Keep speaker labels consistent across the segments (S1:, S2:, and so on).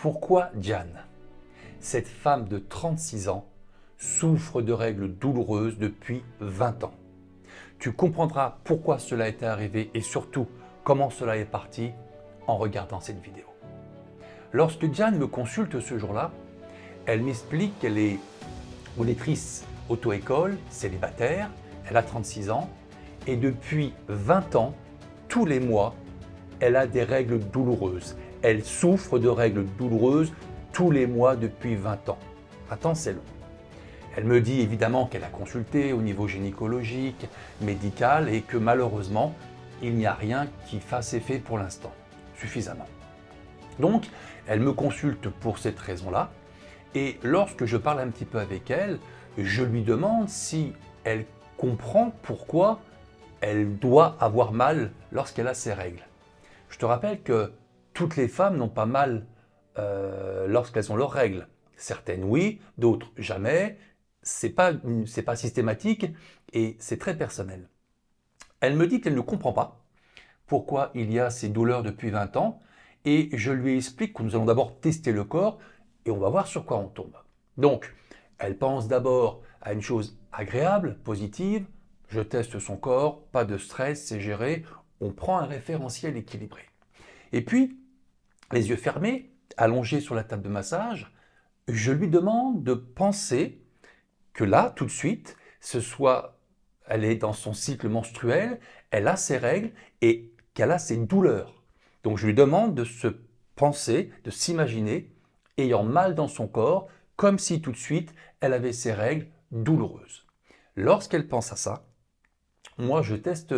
S1: Pourquoi Diane, cette femme de 36 ans, souffre de règles douloureuses depuis 20 ans? Tu comprendras pourquoi cela est arrivé et surtout comment cela est parti en regardant cette vidéo. Lorsque Diane me consulte ce jour-là, elle m'explique qu'elle est monitrice auto-école, célibataire, elle a 36 ans et depuis 20 ans, tous les mois, elle a des règles douloureuses. Elle souffre de règles douloureuses tous les mois depuis 20 ans. 20 ans, c'est long. Elle me dit évidemment qu'elle a consulté au niveau gynécologique, médical et que malheureusement, il n'y a rien qui fasse effet pour l'instant, suffisamment. Donc, elle me consulte pour cette raison-là et lorsque je parle un petit peu avec elle, je lui demande si elle comprend pourquoi elle doit avoir mal lorsqu'elle a ses règles. Je te rappelle que toutes les femmes n'ont pas mal lorsqu'elles ont leurs règles. Certaines oui, d'autres jamais. C'est pas systématique et c'est très personnel. Elle me dit qu'elle ne comprend pas pourquoi il y a ces douleurs depuis 20 ans et je lui explique que nous allons d'abord tester le corps et on va voir sur quoi on tombe. Donc, elle pense d'abord à une chose agréable, positive. Je teste son corps, pas de stress, c'est géré. On prend un référentiel équilibré. Et puis, les yeux fermés, allongés sur la table de massage, je lui demande de penser que là, tout de suite, elle est dans son cycle menstruel, elle a ses règles et qu'elle a ses douleurs. Donc je lui demande de se penser, de s'imaginer ayant mal dans son corps, comme si tout de suite elle avait ses règles douloureuses. Lorsqu'elle pense à ça, moi je teste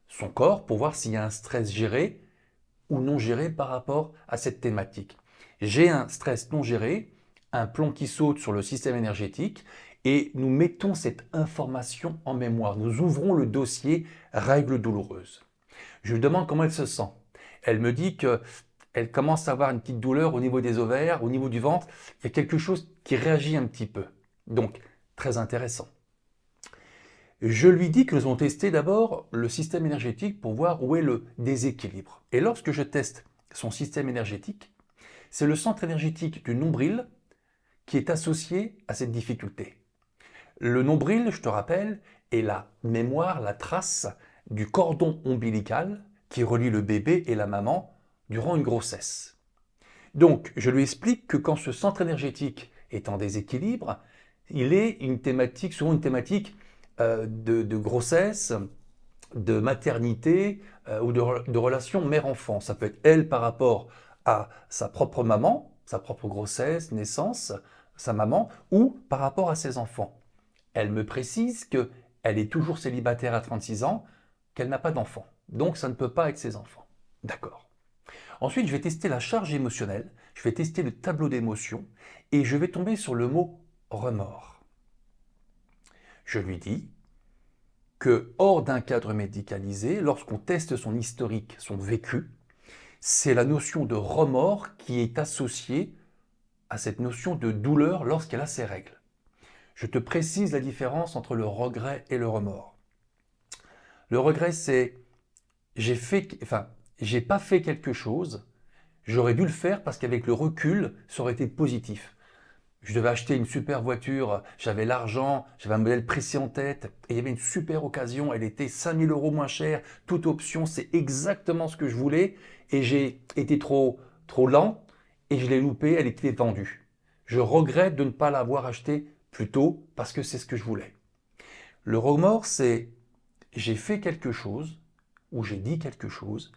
S1: son corps pour voir s'il y a un stress géré ou non géré par rapport à cette thématique. J'ai un stress non géré, un plomb qui saute sur le système énergétique et nous mettons cette information en mémoire. Nous ouvrons le dossier règles douloureuses. Je lui demande comment elle se sent. Elle me dit qu'elle commence à avoir une petite douleur au niveau des ovaires, au niveau du ventre. Il y a quelque chose qui réagit un petit peu. Donc, très intéressant. Je lui dis que nous allons tester d'abord le système énergétique pour voir où est le déséquilibre. Et lorsque je teste son système énergétique, c'est le centre énergétique du nombril qui est associé à cette difficulté. Le nombril, je te rappelle, est la mémoire, la trace du cordon ombilical qui relie le bébé et la maman durant une grossesse. Donc, je lui explique que quand ce centre énergétique est en déséquilibre, il est souvent une thématique de grossesse, de maternité ou de relation mère-enfant. Ça peut être elle par rapport à sa propre maman, sa propre grossesse, naissance, sa maman, ou par rapport à ses enfants. Elle me précise qu'elle est toujours célibataire à 36 ans, qu'elle n'a pas d'enfants. Donc ça ne peut pas être ses enfants. D'accord. Ensuite, je vais tester la charge émotionnelle, je vais tester le tableau d'émotions et je vais tomber sur le mot remords. Je lui dis que hors d'un cadre médicalisé, lorsqu'on teste son historique, son vécu, c'est la notion de remords qui est associée à cette notion de douleur lorsqu'elle a ses règles. Je te précise la différence entre le regret et le remords. Le regret, c'est j'ai pas fait quelque chose, j'aurais dû le faire parce qu'avec le recul, ça aurait été positif. Je devais acheter une super voiture, j'avais l'argent, j'avais un modèle précis en tête, et il y avait une super occasion, elle était 5 000 € moins chère, toute option, c'est exactement ce que je voulais, et j'ai été trop lent, et je l'ai loupé, elle était vendue. Je regrette de ne pas l'avoir acheté plus tôt, parce que c'est ce que je voulais. Le remords, c'est j'ai fait quelque chose, ou j'ai dit quelque chose,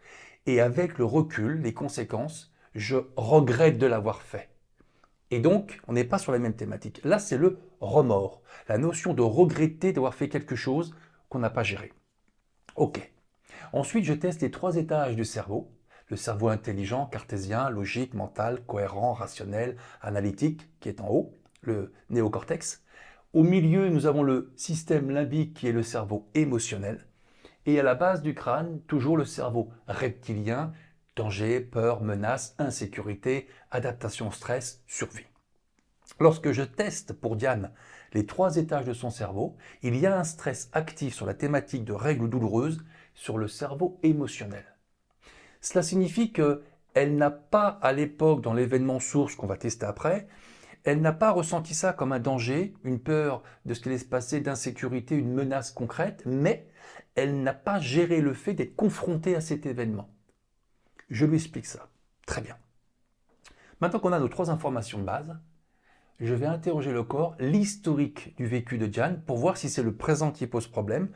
S1: et avec le recul, les conséquences, je regrette de l'avoir fait. Et donc, on n'est pas sur la même thématique. Là, c'est le remords, la notion de regretter d'avoir fait quelque chose qu'on n'a pas géré. Ok. Ensuite, je teste les 3 étages du cerveau. Le cerveau intelligent, cartésien, logique, mental, cohérent, rationnel, analytique, qui est en haut, le néocortex. Au milieu, nous avons le système limbique, qui est le cerveau émotionnel. Et à la base du crâne, toujours le cerveau reptilien, danger, peur, menace, insécurité, adaptation au stress, survie. Lorsque je teste pour Diane les 3 étages de son cerveau, il y a un stress actif sur la thématique de règles douloureuses sur le cerveau émotionnel. Cela signifie qu'elle elle n'a pas, à l'époque, dans l'événement source qu'on va tester après, elle n'a pas ressenti ça comme un danger, une peur de ce qui allait se passer, d'insécurité, une menace concrète, mais elle n'a pas géré le fait d'être confrontée à cet événement. Je lui explique ça. Très bien. Maintenant qu'on a nos 3 informations de base, je vais interroger le corps, l'historique du vécu de Diane, pour voir si c'est le présent qui pose problème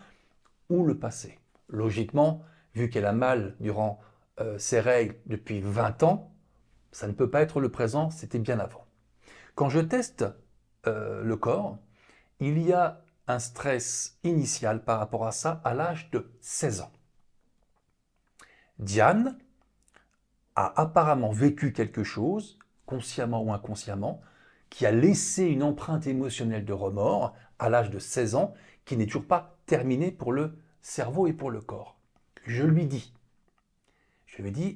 S1: ou le passé. Logiquement, vu qu'elle a mal durant ses règles depuis 20 ans, ça ne peut pas être le présent, c'était bien avant. Quand je teste le corps, il y a un stress initial par rapport à ça à l'âge de 16 ans. Diane a apparemment vécu quelque chose, consciemment ou inconsciemment, qui a laissé une empreinte émotionnelle de remords à l'âge de 16 ans, qui n'est toujours pas terminée pour le cerveau et pour le corps. Je lui dis,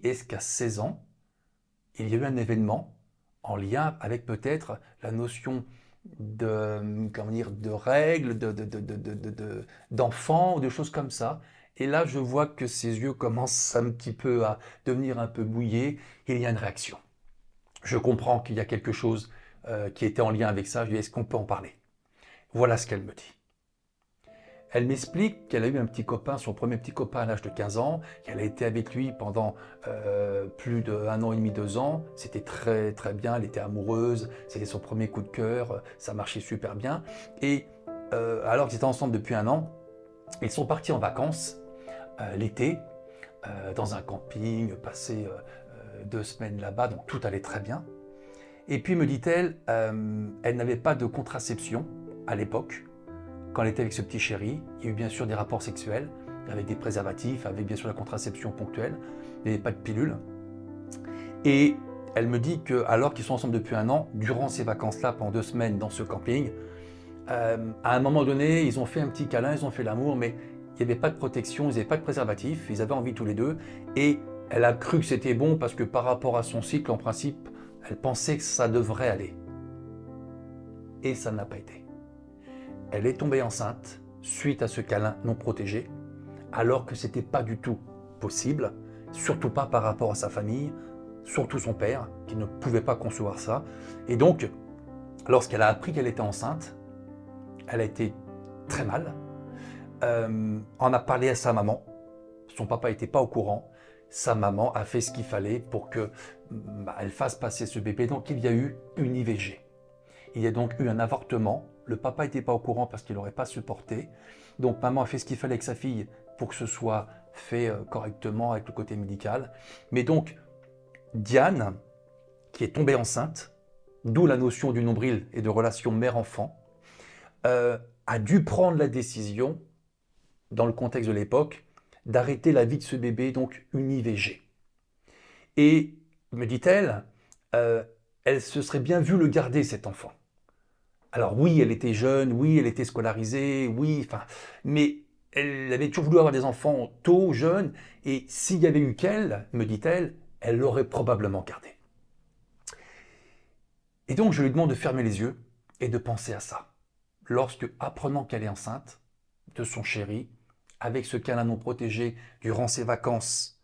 S1: est-ce qu'à 16 ans, il y a eu un événement en lien avec peut-être la notion de règles, d'enfants ou de choses comme ça. Et là, je vois que ses yeux commencent un petit peu à devenir un peu mouillés. Il y a une réaction. Je comprends qu'il y a quelque chose qui était en lien avec ça. Je lui dis, est-ce qu'on peut en parler? Voilà ce qu'elle me dit. Elle m'explique qu'elle a eu un petit copain, son premier petit copain à l'âge de 15 ans, qu'elle a été avec lui pendant plus d'1 an et demi, 2 ans. C'était très très bien, elle était amoureuse, c'était son premier coup de cœur, ça marchait super bien. Et alors qu'ils étaient ensemble depuis 1 an, ils sont partis en vacances l'été, dans un camping, passer 2 semaines là-bas, donc tout allait très bien. Et puis me dit-elle, elle n'avait pas de contraception à l'époque. Quand elle était avec ce petit chéri, il y a eu bien sûr des rapports sexuels, avec des préservatifs, avec bien sûr la contraception ponctuelle, il n'y avait pas de pilule. Et elle me dit que, alors qu'ils sont ensemble depuis 1 an, durant ces vacances-là, pendant 2 semaines dans ce camping, à un moment donné, ils ont fait un petit câlin, ils ont fait l'amour, mais il n'y avait pas de protection, ils n'avaient pas de préservatif, ils avaient envie tous les deux, et elle a cru que c'était bon parce que par rapport à son cycle, en principe, elle pensait que ça devrait aller. Et ça n'a pas été. Elle est tombée enceinte suite à ce câlin non protégé, alors que ce n'était pas du tout possible, surtout pas par rapport à sa famille, surtout son père, qui ne pouvait pas concevoir ça. Et donc, lorsqu'elle a appris qu'elle était enceinte, elle a été très mal, en a parlé à sa maman, son papa n'était pas au courant, sa maman a fait ce qu'il fallait pour qu'elle fasse passer ce bébé, donc il y a eu une IVG. Il y a donc eu un avortement. Le papa n'était pas au courant parce qu'il n'aurait pas supporté. Donc maman a fait ce qu'il fallait avec sa fille pour que ce soit fait correctement avec le côté médical. Mais donc Diane, qui est tombée enceinte, d'où la notion du nombril et de relation mère-enfant, a dû prendre la décision, dans le contexte de l'époque, d'arrêter la vie de ce bébé, donc une IVG. Et, me dit-elle, elle se serait bien vue le garder, cet enfant. Alors oui, elle était jeune, oui, elle était scolarisée, oui, mais elle avait toujours voulu avoir des enfants tôt, jeunes, et s'il y avait eu qu'elle, me dit-elle, elle l'aurait probablement gardé. Et donc je lui demande de fermer les yeux et de penser à ça. Lorsque, apprenant qu'elle est enceinte de son chéri, avec ce câlin non protégé durant ses vacances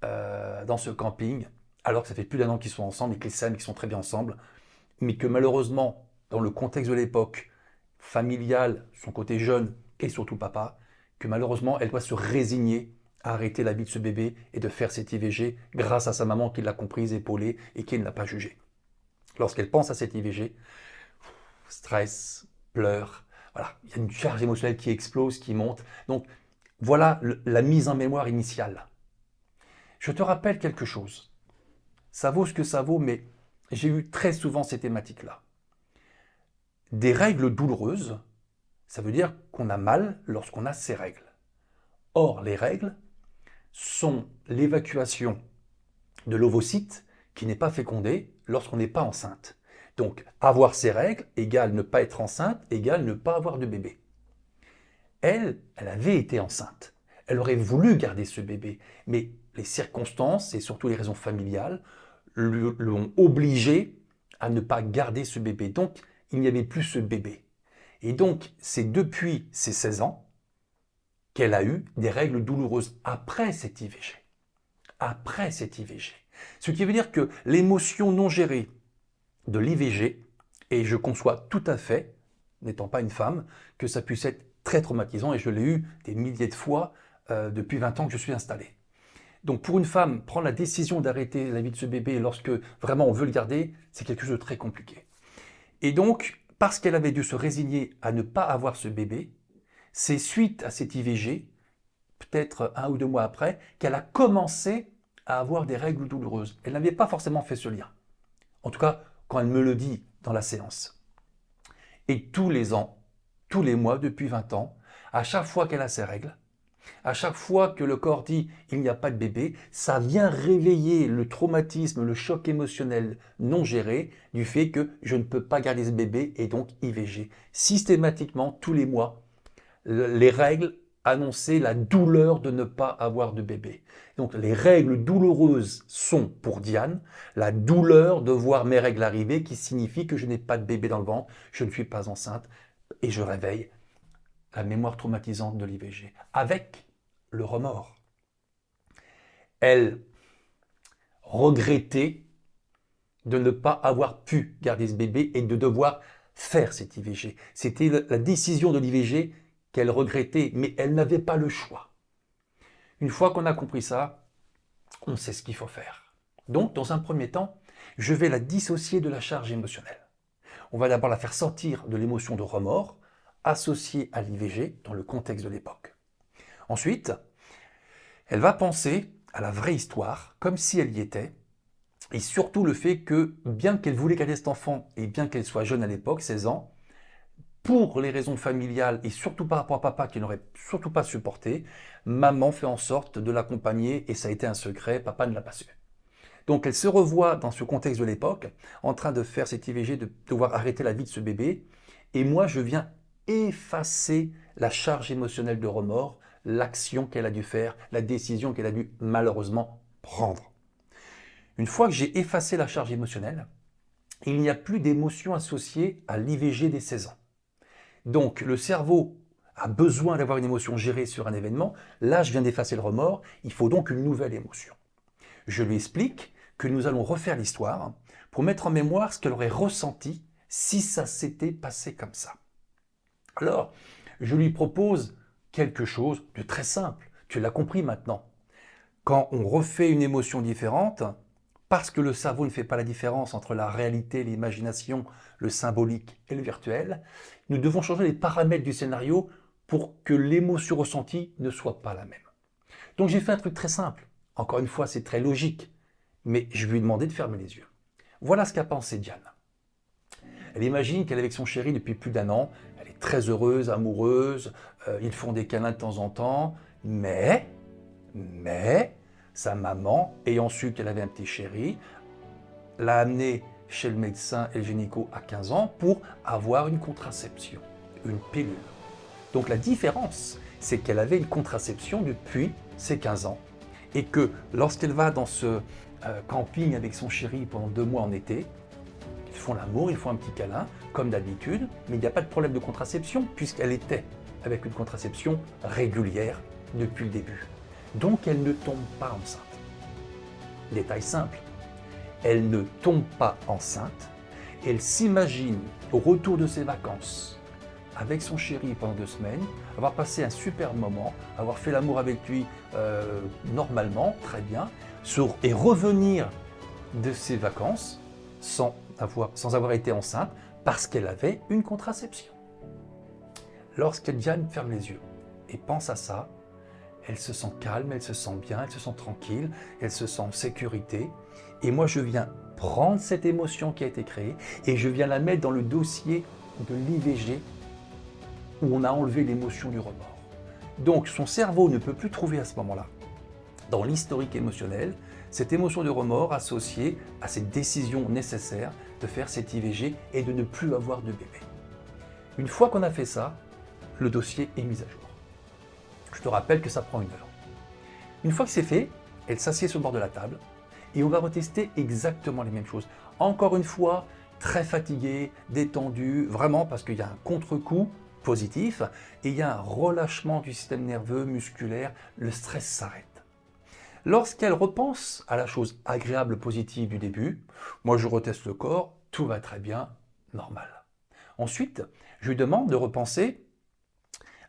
S1: dans ce camping, alors que ça fait plus d'1 an qu'ils sont ensemble et qu'ils s'aiment, qu'ils sont très bien ensemble, mais que malheureusement, dans le contexte de l'époque, familial, son côté jeune et surtout papa, que malheureusement, elle doit se résigner à arrêter la vie de ce bébé et de faire cette IVG grâce à sa maman qui l'a comprise, épaulée et qui ne l'a pas jugée. Lorsqu'elle pense à cette IVG, stress, pleurs, voilà, il y a une charge émotionnelle qui explose, qui monte. Donc, voilà la mise en mémoire initiale. Je te rappelle quelque chose. Ça vaut ce que ça vaut, mais j'ai eu très souvent ces thématiques-là. Des règles douloureuses, ça veut dire qu'on a mal lorsqu'on a ces règles. Or, les règles sont l'évacuation de l'ovocyte qui n'est pas fécondé lorsqu'on n'est pas enceinte. Donc, avoir ces règles égale ne pas être enceinte, égale ne pas avoir de bébé. Elle avait été enceinte. Elle aurait voulu garder ce bébé, mais les circonstances et surtout les raisons familiales l'ont obligée à ne pas garder ce bébé. Donc, il n'y avait plus ce bébé. Et donc, c'est depuis ses 16 ans qu'elle a eu des règles douloureuses après cette IVG. Après cette IVG. Ce qui veut dire que l'émotion non gérée de l'IVG, et je conçois tout à fait, n'étant pas une femme, que ça puisse être très traumatisant, et je l'ai eu des milliers de fois depuis 20 ans que je suis installé. Donc pour une femme, prendre la décision d'arrêter la vie de ce bébé lorsque vraiment on veut le garder, c'est quelque chose de très compliqué. Et donc, parce qu'elle avait dû se résigner à ne pas avoir ce bébé, c'est suite à cette IVG, peut-être 1 ou 2 mois après, qu'elle a commencé à avoir des règles douloureuses. Elle n'avait pas forcément fait ce lien. En tout cas, quand elle me le dit dans la séance. Et tous les ans, tous les mois, depuis 20 ans, à chaque fois qu'elle a ses règles, à chaque fois que le corps dit « il n'y a pas de bébé », ça vient réveiller le traumatisme, le choc émotionnel non géré du fait que je ne peux pas garder ce bébé et donc IVG. Systématiquement, tous les mois, les règles annonçaient la douleur de ne pas avoir de bébé. Donc les règles douloureuses sont pour Diane la douleur de voir mes règles arriver qui signifie que je n'ai pas de bébé dans le ventre, je ne suis pas enceinte et je réveille la mémoire traumatisante de l'IVG, avec le remords. Elle regrettait de ne pas avoir pu garder ce bébé et de devoir faire cette IVG. C'était la décision de l'IVG qu'elle regrettait, mais elle n'avait pas le choix. Une fois qu'on a compris ça, on sait ce qu'il faut faire. Donc, dans un premier temps, je vais la dissocier de la charge émotionnelle. On va d'abord la faire sortir de l'émotion de remords, associée à l'IVG dans le contexte de l'époque. Ensuite, elle va penser à la vraie histoire, comme si elle y était, et surtout le fait que, bien qu'elle voulait garder cet enfant, et bien qu'elle soit jeune à l'époque, 16 ans, pour les raisons familiales, et surtout par rapport à papa qui n'aurait surtout pas supporté, maman fait en sorte de l'accompagner, et ça a été un secret, papa ne l'a pas su. Donc elle se revoit dans ce contexte de l'époque, en train de faire cette IVG, de devoir arrêter la vie de ce bébé, et moi je viens effacer la charge émotionnelle de remords, l'action qu'elle a dû faire, la décision qu'elle a dû malheureusement prendre. Une fois que j'ai effacé la charge émotionnelle, il n'y a plus d'émotion associée à l'IVG des 16 ans. Donc le cerveau a besoin d'avoir une émotion gérée sur un événement. Là, je viens d'effacer le remords, il faut donc une nouvelle émotion. Je lui explique que nous allons refaire l'histoire pour mettre en mémoire ce qu'elle aurait ressenti si ça s'était passé comme ça. Alors, je lui propose quelque chose de très simple. Tu l'as compris maintenant. Quand on refait une émotion différente, parce que le cerveau ne fait pas la différence entre la réalité, l'imagination, le symbolique et le virtuel, nous devons changer les paramètres du scénario pour que l'émotion ressentie ne soit pas la même. Donc j'ai fait un truc très simple. Encore une fois, c'est très logique, mais je lui ai demandé de fermer les yeux. Voilà ce qu'a pensé Diane. Elle imagine qu'elle est avec son chéri depuis plus d'1 an, elle est très heureuse, amoureuse, ils font des câlins de temps en temps, mais sa maman, ayant su qu'elle avait un petit chéri, l'a amené chez le médecin et le gynéco à 15 ans pour avoir une contraception, une pilule. Donc la différence, c'est qu'elle avait une contraception depuis ses 15 ans et que lorsqu'elle va dans ce camping avec son chéri pendant 2 mois en été, ils font l'amour, ils font un petit câlin, comme d'habitude, mais il n'y a pas de problème de contraception puisqu'elle était avec une contraception régulière depuis le début. Donc elle ne tombe pas enceinte. Détail simple, elle ne tombe pas enceinte, elle s'imagine au retour de ses vacances avec son chéri pendant 2 semaines, avoir passé un super moment, avoir fait l'amour avec lui normalement, très bien, et revenir de ses vacances sans avoir été enceinte parce qu'elle avait une contraception. Lorsque Diane ferme les yeux et pense à ça, elle se sent calme, elle se sent bien, elle se sent tranquille, elle se sent en sécurité. Et moi, je viens prendre cette émotion qui a été créée et je viens la mettre dans le dossier de l'IVG où on a enlevé l'émotion du remords. Donc, son cerveau ne peut plus trouver à ce moment-là, dans l'historique émotionnel, cette émotion de remords associée à cette décision nécessaire de faire cette IVG et de ne plus avoir de bébé. Une fois qu'on a fait ça, le dossier est mis à jour. Je te rappelle que ça prend 1 heure. Une fois que c'est fait, elle s'assied sur le bord de la table et on va retester exactement les mêmes choses. Encore une fois, très fatiguée, détendue, vraiment parce qu'il y a un contre-coup positif et il y a un relâchement du système nerveux, musculaire, le stress s'arrête. Lorsqu'elle repense à la chose agréable, positive du début, moi je reteste le corps, tout va très bien, normal. Ensuite, je lui demande de repenser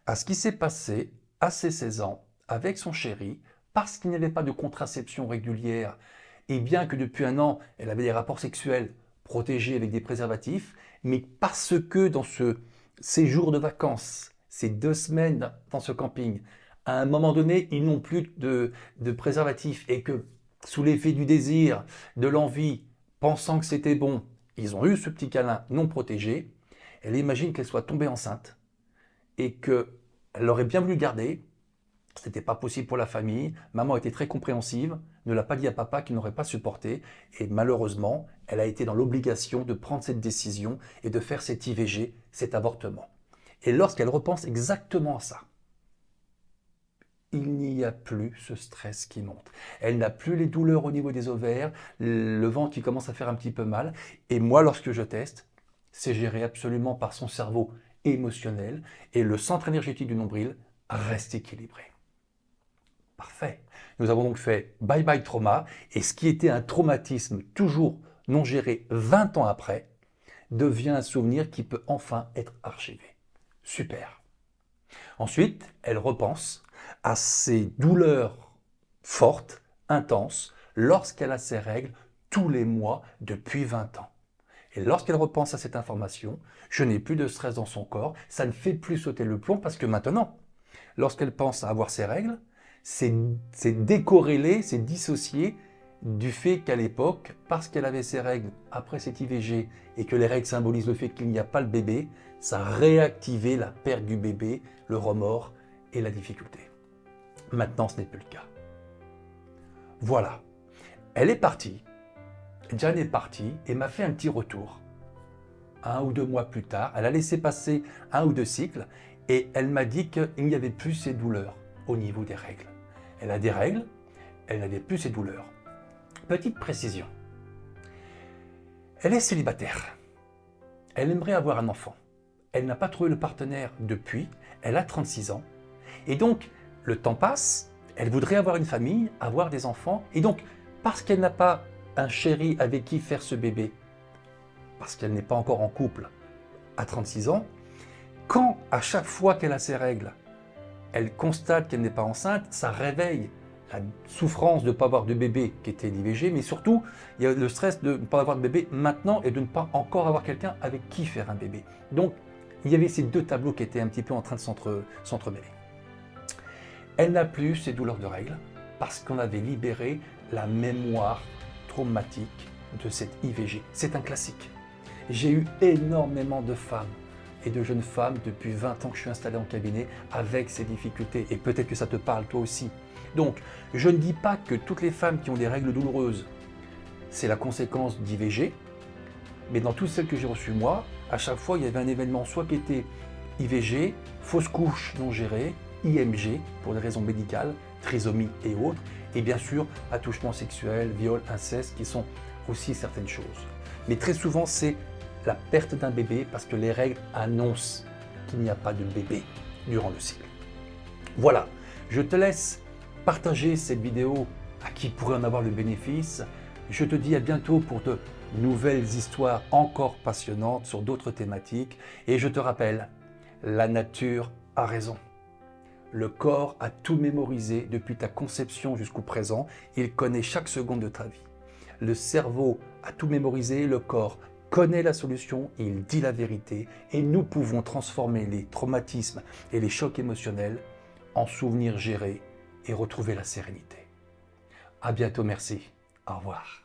S1: à ce qui s'est passé à ses 16 ans avec son chéri parce qu'il n'y avait pas de contraception régulière et bien que depuis un an, elle avait des rapports sexuels protégés avec des préservatifs, mais parce que dans ce séjour de vacances, ces 2 semaines dans ce camping, à un moment donné, ils n'ont plus de préservatifs et que sous l'effet du désir, de l'envie, pensant que c'était bon, ils ont eu ce petit câlin non protégé, elle imagine qu'elle soit tombée enceinte et qu'elle aurait bien voulu garder. Ce n'était pas possible pour la famille. Maman était très compréhensive, ne l'a pas dit à papa qui n'aurait pas supporté. Et malheureusement, elle a été dans l'obligation de prendre cette décision et de faire cet IVG, cet avortement. Et lorsqu'elle repense exactement à ça, il n'y a plus ce stress qui monte. Elle n'a plus les douleurs au niveau des ovaires, le ventre qui commence à faire un petit peu mal. Et moi, lorsque je teste, c'est géré absolument par son cerveau émotionnel et le centre énergétique du nombril reste équilibré. Parfait. Nous avons donc fait bye bye trauma et ce qui était un traumatisme toujours non géré 20 ans après devient un souvenir qui peut enfin être archivé. Super. Ensuite, elle repense à ces douleurs fortes, intenses, lorsqu'elle a ses règles tous les mois depuis 20 ans. Et lorsqu'elle repense à cette information, je n'ai plus de stress dans son corps, ça ne fait plus sauter le plomb parce que maintenant, lorsqu'elle pense à avoir ses règles, c'est décorrélé, c'est dissocié du fait qu'à l'époque, parce qu'elle avait ses règles après cet IVG et que les règles symbolisent le fait qu'il n'y a pas le bébé, ça réactivait la perte du bébé, le remords et la difficulté. Maintenant, ce n'est plus le cas. Voilà. Elle est partie. Jeanne est partie et m'a fait un petit retour. 1 ou 2 mois plus tard, elle a laissé passer 1 ou 2 cycles et elle m'a dit qu'il n'y avait plus ces douleurs au niveau des règles. Elle a des règles, elle n'avait plus ces douleurs. Petite précision. Elle est célibataire. Elle aimerait avoir un enfant. Elle n'a pas trouvé le partenaire depuis. Elle a 36 ans. Et donc, le temps passe. Elle voudrait avoir une famille, avoir des enfants. Et donc, parce qu'elle n'a pas un chéri avec qui faire ce bébé, parce qu'elle n'est pas encore en couple à 36 ans, quand à chaque fois qu'elle a ses règles, elle constate qu'elle n'est pas enceinte, ça réveille la souffrance de ne pas avoir de bébé qui était l'IVG, mais surtout, il y a le stress de ne pas avoir de bébé maintenant et de ne pas encore avoir quelqu'un avec qui faire un bébé. Donc, il y avait ces 2 tableaux qui étaient un petit peu en train de s'entremêler. Elle n'a plus ces douleurs de règles parce qu'on avait libéré la mémoire traumatique de cette IVG. C'est un classique. J'ai eu énormément de femmes et de jeunes femmes depuis 20 ans que je suis installé en cabinet avec ces difficultés. Et peut-être que ça te parle toi aussi. Donc, je ne dis pas que toutes les femmes qui ont des règles douloureuses, c'est la conséquence d'IVG. Mais dans toutes celles que j'ai reçues moi, à chaque fois, il y avait un événement soit qui était IVG, fausse couche non gérée, IMG pour des raisons médicales, trisomie et autres. Et bien sûr, attouchement sexuel, viol, inceste qui sont aussi certaines choses. Mais très souvent, c'est la perte d'un bébé parce que les règles annoncent qu'il n'y a pas de bébé durant le cycle. Voilà, je te laisse partager cette vidéo à qui pourrait en avoir le bénéfice. Je te dis à bientôt pour de nouvelles histoires encore passionnantes sur d'autres thématiques. Et je te rappelle, la nature a raison. Le corps a tout mémorisé depuis ta conception jusqu'au présent. Il connaît chaque seconde de ta vie. Le cerveau a tout mémorisé, le corps connaît la solution, il dit la vérité et nous pouvons transformer les traumatismes et les chocs émotionnels en souvenirs gérés et retrouver la sérénité. À bientôt, merci. Au revoir.